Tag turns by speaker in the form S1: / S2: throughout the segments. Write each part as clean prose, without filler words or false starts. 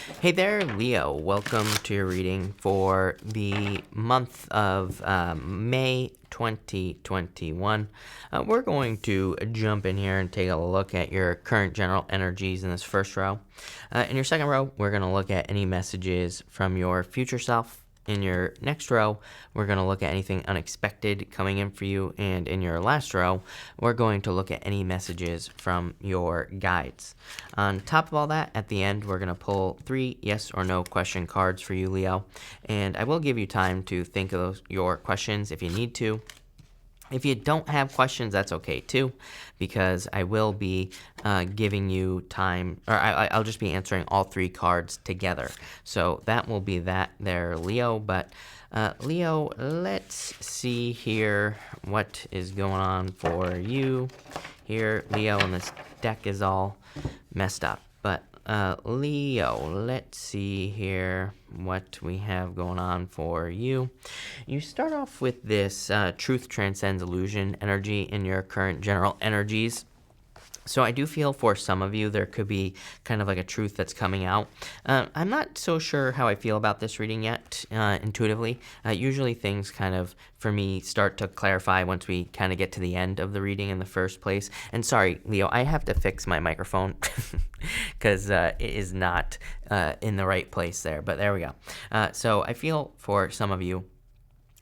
S1: Hey there, Leo. Welcome to your reading for the month of May 2021. We're going to jump in here and take a look at your current general energies in this first row. In your second row, we're going to look at any messages from your future self. In your next row, we're going to look at anything unexpected coming in for you. And in your last row, we're going to look at any messages from your guides. On top of all that, at the end, we're going to pull 3 yes or no question cards for you, Leo. And I will give you time to think of your questions if you need to. If you don't have questions, that's okay too, because I will be giving you time, or I'll just be answering all 3 cards together. So that will be that there, Leo. But Leo, let's see here what is going on for you here, Leo, and this deck is all messed up. But Leo, let's see here what we have going on for you. You start off with this truth transcends illusion energy in your current general energies. So I do feel for some of you there could be kind of like a truth that's coming out. I'm not so sure how I feel about this reading yet, intuitively. Usually things kind of, for me, start to clarify once we kind of get to the end of the reading in the first place. And sorry, Leo, I have to fix my microphone because it is not in the right place there. But there we go. So I feel for some of you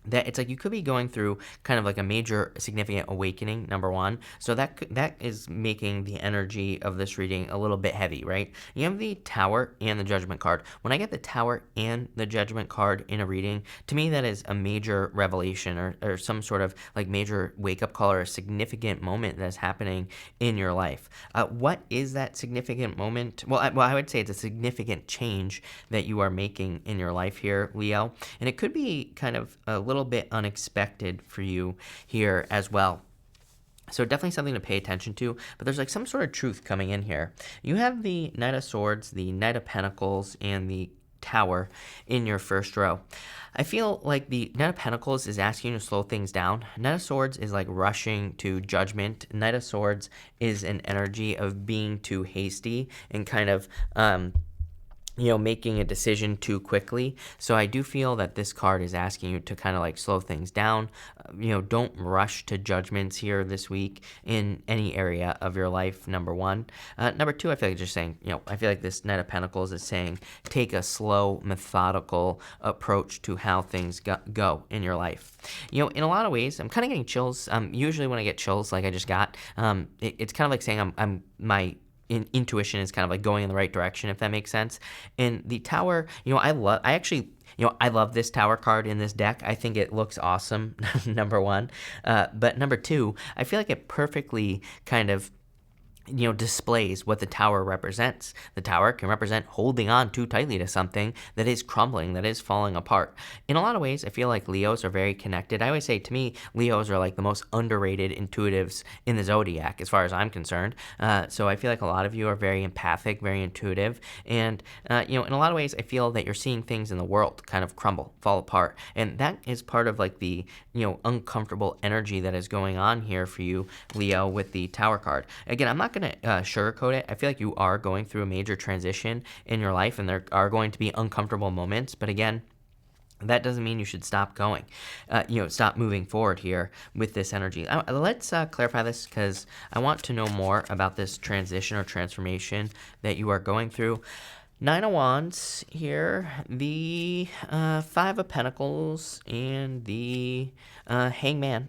S1: that it's like you could be going through kind of like a major significant awakening, number one. So that is making the energy of this reading a little bit heavy, right? You have the Tower and the Judgment card. When I get the Tower and the Judgment card in a reading, to me that is a major revelation or some sort of like major wake-up call or a significant moment that's happening in your life. What is that significant moment? Well, I would say it's a significant change that you are making in your life here, Leo. And it could be kind of a little bit unexpected for you here as well. So definitely something to pay attention to, but there's like some sort of truth coming in here. You have the Knight of Swords, the Knight of Pentacles, and the Tower in your first row. I feel like the Knight of Pentacles is asking you to slow things down. Knight of Swords is like rushing to judgment. Knight of Swords is an energy of being too hasty and kind of making a decision too quickly. So I do feel that this card is asking you to kind of like slow things down. Don't rush to judgments here this week in any area of your life, number one. Number two, I feel like just saying, I feel like this Knight of Pentacles is saying take a slow, methodical approach to how things go in your life. In a lot of ways, I'm kind of getting chills. Usually when I get chills like I just got, it's kind of like saying my intuition is kind of like going in the right direction, if that makes sense. And the Tower, I love this Tower card in this deck. I think it looks awesome, number one. But number two, I feel like it perfectly kind of displays what the Tower represents. The Tower can represent holding on too tightly to something that is crumbling, that is falling apart. In a lot of ways, I feel like Leos are very connected. I always say, to me, Leos are like the most underrated intuitives in the zodiac, as far as I'm concerned. So I feel like a lot of you are very empathic, very intuitive, and in a lot of ways, I feel that you're seeing things in the world kind of crumble, fall apart, and that is part of like the uncomfortable energy that is going on here for you, Leo, with the Tower card. Again, I'm not going to sugarcoat it. I feel like you are going through a major transition in your life, and there are going to be uncomfortable moments. But again, that doesn't mean you should stop going, stop moving forward here with this energy. Let's clarify this because I want to know more about this transition or transformation that you are going through. 9 of Wands here, the 5 of Pentacles, and the Hangman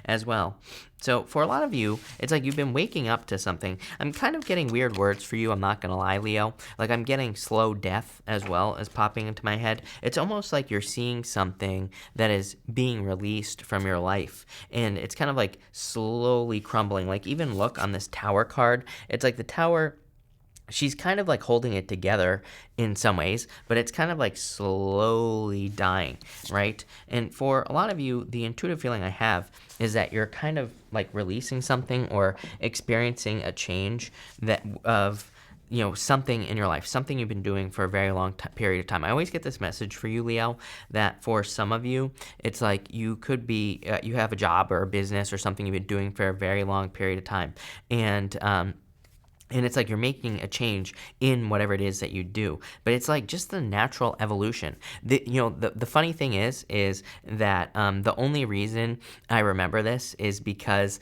S1: as well. So for a lot of you, it's like you've been waking up to something. I'm kind of getting weird words for you, I'm not going to lie, Leo. Like I'm getting slow death as well as popping into my head. It's almost like you're seeing something that is being released from your life. And it's kind of like slowly crumbling. Like even look on this Tower card. It's like the Tower, she's kind of like holding it together in some ways, but it's kind of like slowly dying, right? And for a lot of you, the intuitive feeling I have is that you're kind of like releasing something or experiencing a change that of something in your life, something you've been doing for a very long period of time. I always get this message for you, Leo, that for some of you, it's like you could be, you have a job or a business or something you've been doing for a very long period of time. And And it's like you're making a change in whatever it is that you do, but it's like just the natural evolution. The funny thing is that the only reason I remember this is because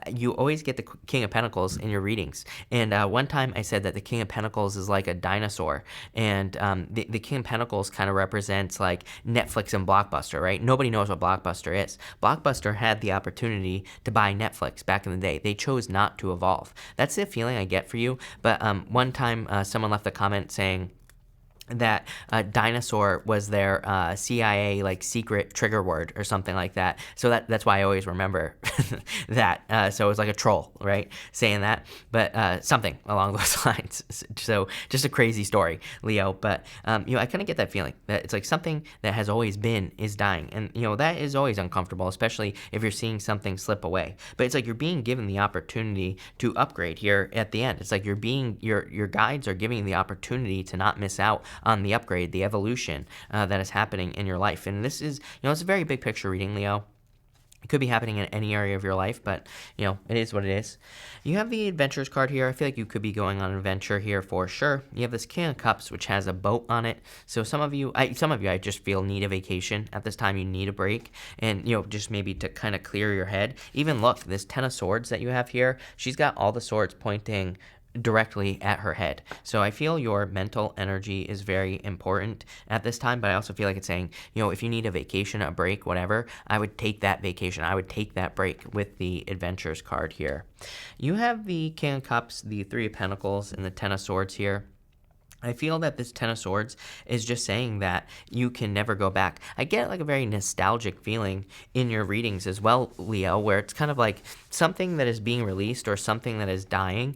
S1: you always get the King of Pentacles in your readings. And one time I said that the King of Pentacles is like a dinosaur, and the King of Pentacles kind of represents like Netflix and Blockbuster, right? Nobody knows what Blockbuster is. Blockbuster had the opportunity to buy Netflix back in the day. They chose not to evolve. That's the feeling I get for you. But one time someone left a comment saying that dinosaur was their CIA like secret trigger word or something like that. So that's why I always remember that. So it was like a troll, right, saying that, but something along those lines. So just a crazy story, Leo. But I kind of get that feeling that it's like something that has always been is dying, and that is always uncomfortable, especially if you're seeing something slip away. But it's like you're being given the opportunity to upgrade here at the end. It's like your guides are giving you the opportunity to not miss out on the upgrade, the evolution that is happening in your life. And this is, it's a very big picture reading, Leo. It could be happening in any area of your life, but, it is what it is. You have the Adventures card here. I feel like you could be going on an adventure here for sure. You have this King of Cups, which has a boat on it. So some of you, I just feel need a vacation. At this time, you need a break. And, just maybe to kind of clear your head. Even look, this Ten of Swords that you have here, she's got all the swords pointing directly at her head. So I feel your mental energy is very important at this time, but I also feel like it's saying, if you need a vacation, a break, whatever, I would take that vacation. I would take that break with the Adventures card here. You have the King of Cups, the Three of Pentacles, and the Ten of Swords here. I feel that this Ten of Swords is just saying that you can never go back. I get like a very nostalgic feeling in your readings as well, Leo, where it's kind of like something that is being released or something that is dying.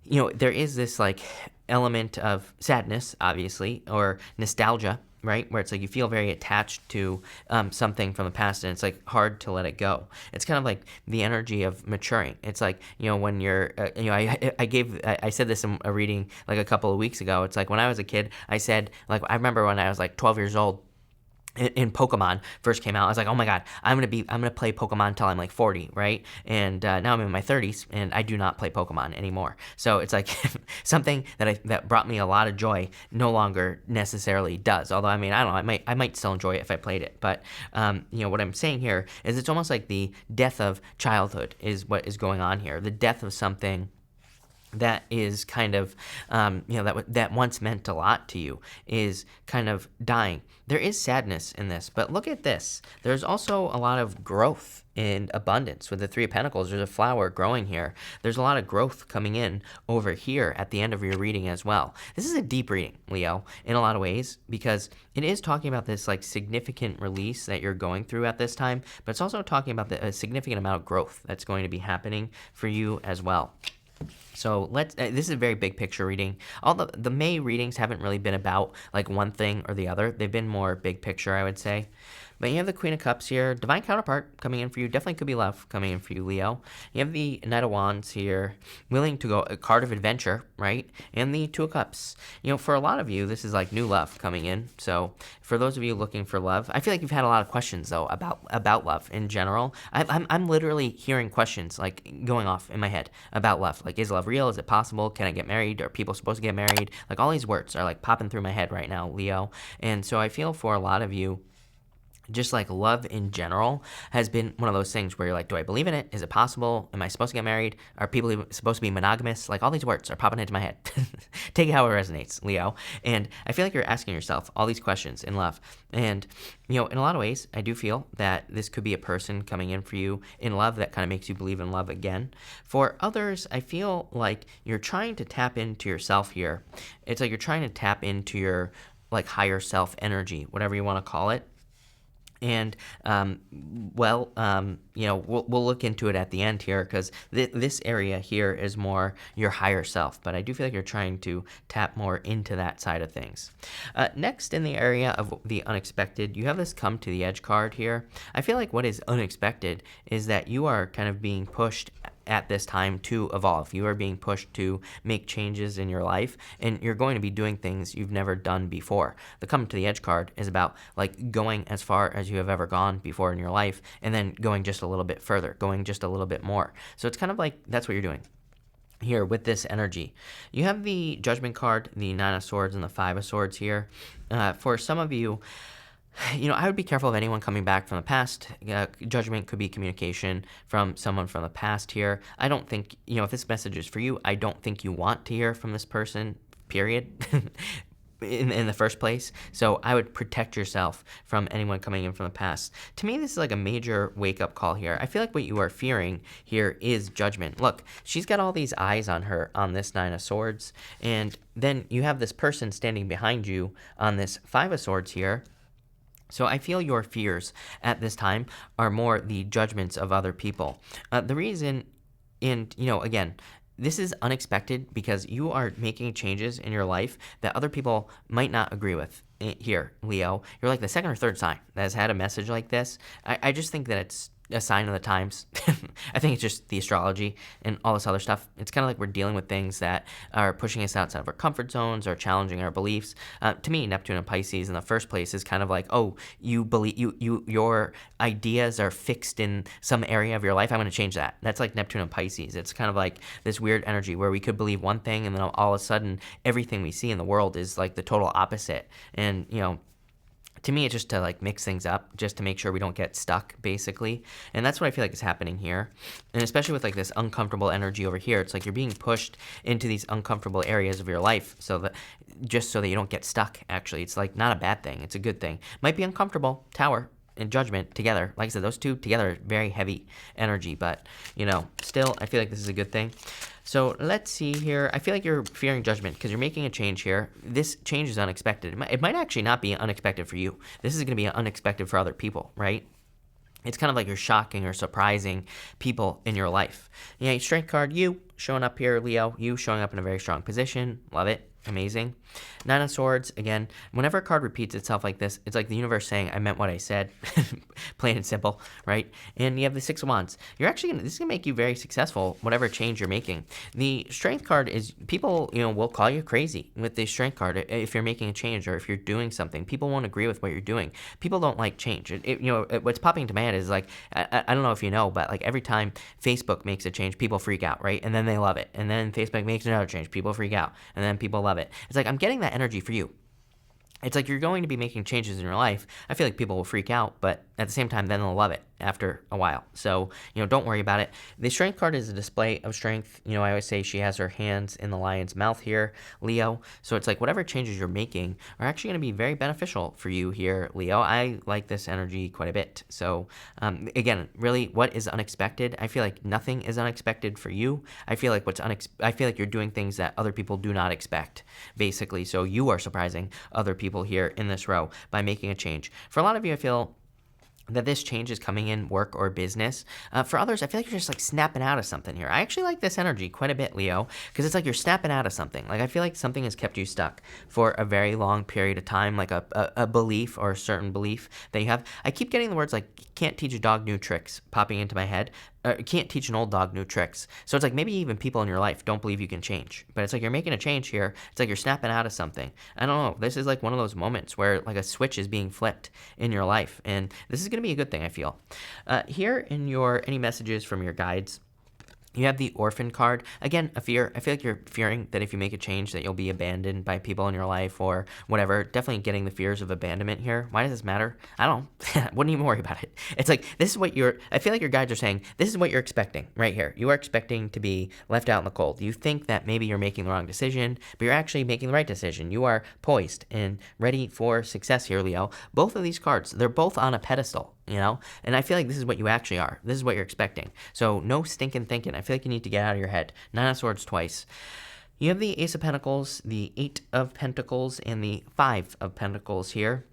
S1: There is this like element of sadness, obviously, or nostalgia, right? Where it's like you feel very attached to something from the past, and it's like hard to let it go. It's kind of like the energy of maturing. It's like, when you're, I said this in a reading like a couple of weeks ago. It's like when I was a kid, I said, like, I remember when I was like 12 years old, in Pokemon first came out, I was like, oh my god, I'm gonna play Pokemon until I'm like 40, right? And now I'm in my 30s, and I do not play Pokemon anymore. So it's like something that brought me a lot of joy no longer necessarily does. Although I don't know, I might still enjoy it if I played it. But what I'm saying here is it's almost like the death of childhood is what is going on here. The death of something that is kind of, that once meant a lot to you is kind of dying. There is sadness in this, but look at this. There's also a lot of growth and abundance. With the Three of Pentacles, there's a flower growing here. There's a lot of growth coming in over here at the end of your reading as well. This is a deep reading, Leo, in a lot of ways, because it is talking about this like significant release that you're going through at this time, but it's also talking about a significant amount of growth that's going to be happening for you as well. So this is a very big picture reading. All the May readings haven't really been about like one thing or the other. They've been more big picture, I would say. But you have the Queen of Cups here, Divine Counterpart coming in for you. Definitely could be love coming in for you, Leo. You have the Knight of Wands here, willing to go a card of adventure, right? And the Two of Cups. For a lot of you, this is like new love coming in. So for those of you looking for love, I feel like you've had a lot of questions though about love in general. I'm literally hearing questions like going off in my head about love. Like, is love real? Is it possible? Can I get married? Are people supposed to get married? Like all these words are like popping through my head right now, Leo. And so I feel for a lot of you, just like love in general has been one of those things where you're like, do I believe in it? Is it possible? Am I supposed to get married? Are people supposed to be monogamous? Like all these words are popping into my head. Take it how it resonates, Leo. And I feel like you're asking yourself all these questions in love. And, in a lot of ways, I do feel that this could be a person coming in for you in love that kind of makes you believe in love again. For others, I feel like you're trying to tap into yourself here. It's like you're trying to tap into your like higher self energy, whatever you want to call it. And, we'll look into it at the end here because this area here is more your higher self. But I do feel like you're trying to tap more into that side of things. Next, in the area of the unexpected, you have this Come to the Edge card here. I feel like what is unexpected is that you are kind of being pushed at this time to evolve. You are being pushed to make changes in your life, and you're going to be doing things you've never done before. The Come to the Edge card is about like going as far as you have ever gone before in your life, and then going just a little bit further, going just a little bit more. So it's kind of like that's what you're doing. here with this energy. You have the Judgment card, the Nine of Swords, and the Five of Swords here. For some of you, I would be careful of anyone coming back from the past. Judgment could be communication from someone from the past here. I don't think, if this message is for you, I don't think you want to hear from this person, period. In the first place. So I would protect yourself from anyone coming in from the past. To me, this is like a major wake-up call here. I feel like what you are fearing here is judgment. Look, she's got all these eyes on her on this Nine of Swords, and then you have this person standing behind you on this Five of Swords here. So I feel your fears at this time are more the judgments of other people. The reason, and again, this is unexpected because you are making changes in your life that other people might not agree with. Here, Leo, you're like the second or third sign that has had a message like this. I just think that it's a sign of the times. I think it's just the astrology and all this other stuff. It's kind of like we're dealing with things that are pushing us outside of our comfort zones or challenging our beliefs. To me, Neptune and Pisces in the first place is kind of like, oh, you believe your ideas are fixed in some area of your life. I'm going to change that. That's like Neptune and Pisces. It's kind of like this weird energy where we could believe one thing and then all of a sudden everything we see in the world is like the total opposite. And to me, it's just to like mix things up, just to make sure we don't get stuck, basically. And that's what I feel like is happening here. And especially with like this uncomfortable energy over here, it's like you're being pushed into these uncomfortable areas of your life so that you don't get stuck, actually. It's like not a bad thing. It's a good thing. Might be uncomfortable, Tower and Judgment together. Like I said, those two together are very heavy energy, but still, I feel like this is a good thing. So let's see here. I feel like you're fearing judgment because you're making a change here. This change is unexpected. It might actually not be unexpected for you. This is going to be unexpected for other people, right? It's kind of like you're shocking or surprising people in your life. Yeah, Strength card, you showing up here, Leo. You showing up in a very strong position. Love it. Amazing. Nine of Swords, again, whenever a card repeats itself like this, it's like the universe saying, I meant what I said. Plain and simple, right? And you have the Six of Wands. This is going to make you very successful, whatever change you're making. The Strength card is, people, will call you crazy with the Strength card if you're making a change or if you're doing something. People won't agree with what you're doing. People don't like change. What's popping into my head is like, I don't know if you know, but like every time Facebook makes a change, people freak out, right? And then they love it. And then Facebook makes another change, people freak out. And then people love it. It's like I'm getting that energy for you. It's like you're going to be making changes in your life. I feel like people will freak out, but at the same time, then they'll love it after a while. So, don't worry about it. The Strength card is a display of strength. I always say she has her hands in the lion's mouth here, Leo. So it's like whatever changes you're making are actually going to be very beneficial for you here, Leo. I like this energy quite a bit. So, again, really, what is unexpected? I feel like nothing is unexpected for you. I feel like I feel like you're doing things that other people do not expect, basically. So you are surprising other people here in this row by making a change. For a lot of you, I feel that this change is coming in work or business. For others, I feel like you're just like snapping out of something here. I actually like this energy quite a bit, Leo, because it's like you're snapping out of something. Like I feel like something has kept you stuck for a very long period of time, like a belief or a certain belief that you have. I keep getting the words like can't teach a dog new tricks popping into my head. Can't teach an old dog new tricks. So it's like maybe even people in your life don't believe you can change. But it's like you're making a change here. It's like you're snapping out of something. I don't know. This is like one of those moments where like a switch is being flipped in your life. And this is going to be a good thing, I feel. Here in any messages from your guides, you have the Orphan card. Again, a fear. I feel like you're fearing that if you make a change that you'll be abandoned by people in your life or whatever. Definitely getting the fears of abandonment here. Why does this matter? I don't know. Wouldn't even worry about it. It's like, this is what I feel like your guides are saying, this is what you're expecting right here. You are expecting to be left out in the cold. You think that maybe you're making the wrong decision, but you're actually making the right decision. You are poised and ready for success here, Leo. Both of these cards, they're both on a pedestal. And I feel like this is what you actually are. This is what you're expecting. So no stinking thinking. I feel like you need to get out of your head. Nine of Swords twice. You have the Ace of Pentacles, the Eight of Pentacles, and the Five of Pentacles here.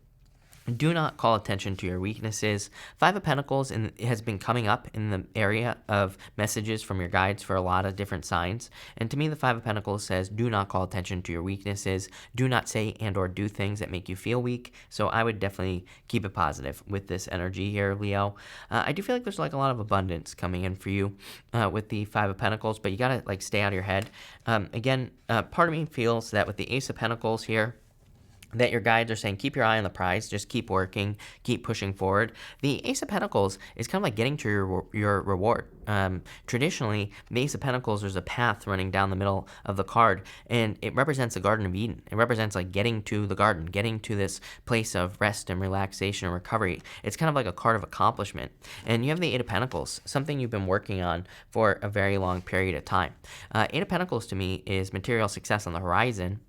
S1: Do not call attention to your weaknesses. Five of Pentacles has been coming up in the area of messages from your guides for a lot of different signs. And to me, the Five of Pentacles says, do not call attention to your weaknesses. Do not say and or do things that make you feel weak. So I would definitely keep it positive with this energy here, Leo. I do feel like there's like a lot of abundance coming in for you with the Five of Pentacles, but you got to like stay out of your head. Again, part of me feels that with the Ace of Pentacles here, that your guides are saying, keep your eye on the prize, just keep working, keep pushing forward. The Ace of Pentacles is kind of like getting to your reward. Traditionally, the Ace of Pentacles, there's a path running down the middle of the card, and it represents the Garden of Eden. It represents like getting to the garden, getting to this place of rest and relaxation and recovery. It's kind of like a card of accomplishment. And you have the Eight of Pentacles, something you've been working on for a very long period of time. Eight of Pentacles to me is material success on the horizon.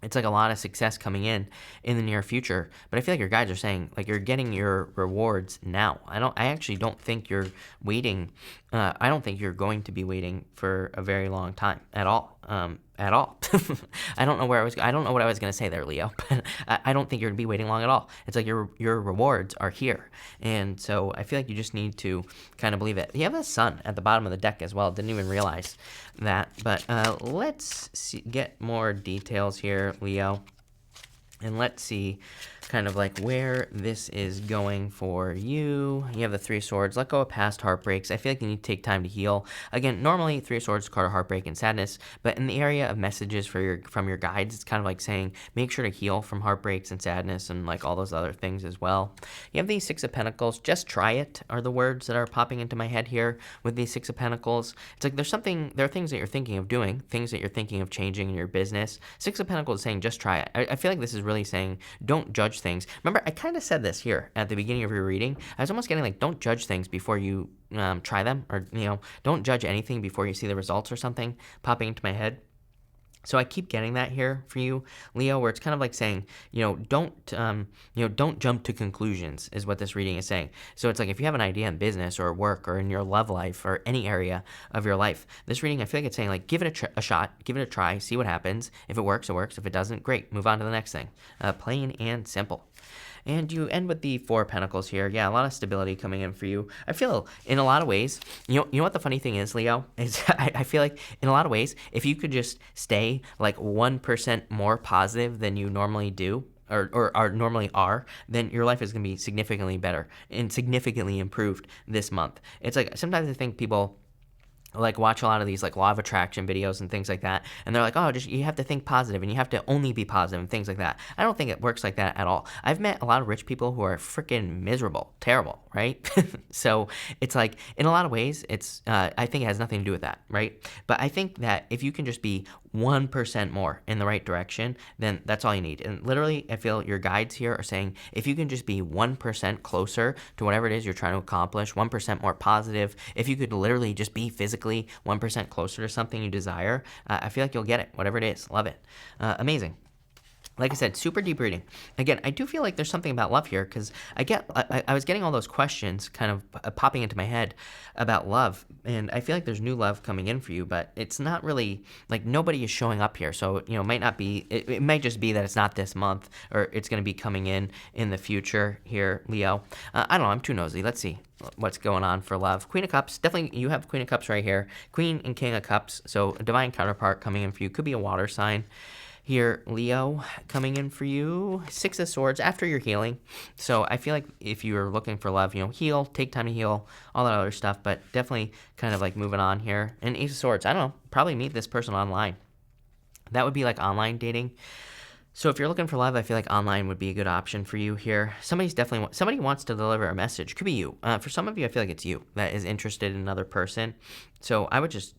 S1: It's like a lot of success coming in the near future, but I feel like your guides are saying like you're getting your rewards now. I actually don't think you're waiting. I don't think you're going to be waiting for a very long time at all. At all. I don't know what I was going to say there, Leo, but I don't think you're going to be waiting long at all. It's like your rewards are here. And so I feel like you just need to kind of believe it. You have a sun at the bottom of the deck as well. Didn't even realize that. But let's get more details here, Leo. And let's see kind of like where this is going for you. You have the Three of Swords. Let go of past heartbreaks. I feel like you need to take time to heal. Again, normally Three of Swords is card of heartbreak and sadness, but in the area of messages from your guides, it's kind of like saying make sure to heal from heartbreaks and sadness and like all those other things as well. You have these Six of Pentacles. Just try it are the words that are popping into my head here with these Six of Pentacles. It's like there are things that you're thinking of doing, things that you're thinking of changing in your business. Six of Pentacles is saying just try it. I feel like this is really saying don't judge things. Remember, I kind of said this here at the beginning of your reading. I was almost getting like don't judge things before you try them, or don't judge anything before you see the results or something popping into my head. So I keep getting that here for you, Leo, where it's kind of like saying, don't jump to conclusions is what this reading is saying. So it's like if you have an idea in business or work or in your love life or any area of your life, this reading, I feel like it's saying like, give it a shot, give it a try, see what happens. If it works, it works. If it doesn't, great. Move on to the next thing. Plain and simple. And you end with the Four of Pentacles here. Yeah, a lot of stability coming in for you. I feel in a lot of ways, you know what the funny thing is, Leo? Is I feel like in a lot of ways, if you could just stay like 1% more positive than you normally do, or normally are, then your life is going to be significantly better and significantly improved this month. It's like sometimes I think people like watch a lot of these like law of attraction videos and things like that, and they're like, oh, just you have to think positive and you have to only be positive and things like that. I don't think it works like that at all. I've met a lot of rich people who are freaking miserable, terrible, right? So it's like in a lot of ways it's I think it has nothing to do with that, right? But I think that if you can just be 1% more in the right direction, then that's all you need. And literally, I feel your guides here are saying if you can just be 1% closer to whatever it is you're trying to accomplish, 1% more positive, if you could literally just be physically 1% closer to something you desire, I feel like you'll get it, whatever it is. Love it. Amazing. Like I said, super deep reading. Again, I do feel like there's something about love here because I was getting all those questions kind of popping into my head about love, and I feel like there's new love coming in for you, but it's not really like nobody is showing up here. So it might not be. It might just be that it's not this month, or it's going to be coming in the future here, Leo. I don't know. I'm too nosy. Let's see what's going on for love. Queen of Cups, definitely you have Queen of Cups right here. Queen and King of Cups, so a divine counterpart coming in for you. Could be a water sign. Here, Leo, coming in for you. Six of Swords after your healing. So I feel like if you're looking for love, heal, take time to heal, all that other stuff, but definitely kind of like moving on here. And Ace of Swords, I don't know, probably meet this person online. That would be like online dating. So if you're looking for love, I feel like online would be a good option for you here. Somebody wants to deliver a message. Could be you. For some of you, I feel like it's you that is interested in another person. So I would just,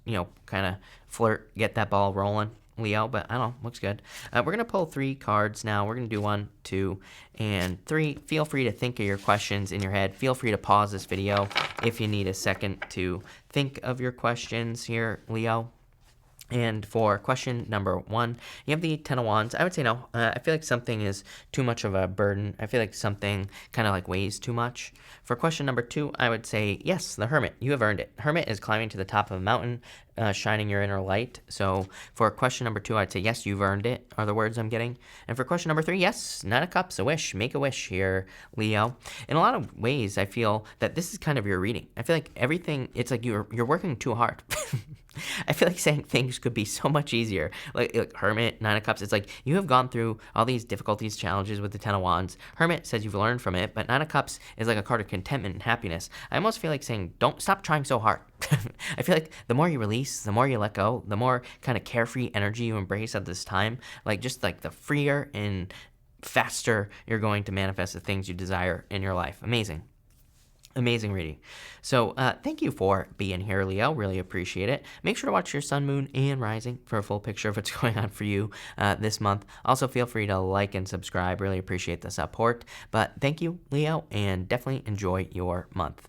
S1: kind of flirt, get that ball rolling, Leo, but I don't know, looks good. We're going to pull 3 cards now. We're going to do 1, 2, and 3. Feel free to think of your questions in your head. Feel free to pause this video if you need a second to think of your questions here, Leo. And for question number 1, you have the Ten of Wands. I would say no. I feel like something is too much of a burden. I feel like something kind of like weighs too much. For question number 2, I would say yes, the Hermit. You have earned it. Hermit is climbing to the top of a mountain, shining your inner light. So for question number 2, I'd say yes, you've earned it, are the words I'm getting. And for question number 3, yes, Nine of Cups, a wish. Make a wish here, Leo. In a lot of ways, I feel that this is kind of your reading. I feel like everything, it's like you're working too hard. I feel like saying things could be so much easier. Like Hermit, Nine of Cups, it's like you have gone through all these difficulties, challenges with the Ten of Wands. Hermit says you've learned from it, but Nine of Cups is like a card of contentment and happiness. I almost feel like saying, don't stop trying so hard. I feel like the more you release, the more you let go, the more kind of carefree energy you embrace at this time, like just like the freer and faster you're going to manifest the things you desire in your life. Amazing. Amazing reading. So thank you for being here, Leo. Really appreciate it. Make sure to watch your sun, moon, and rising for a full picture of what's going on for you this month. Also, feel free to like and subscribe. Really appreciate the support. But thank you, Leo, and definitely enjoy your month.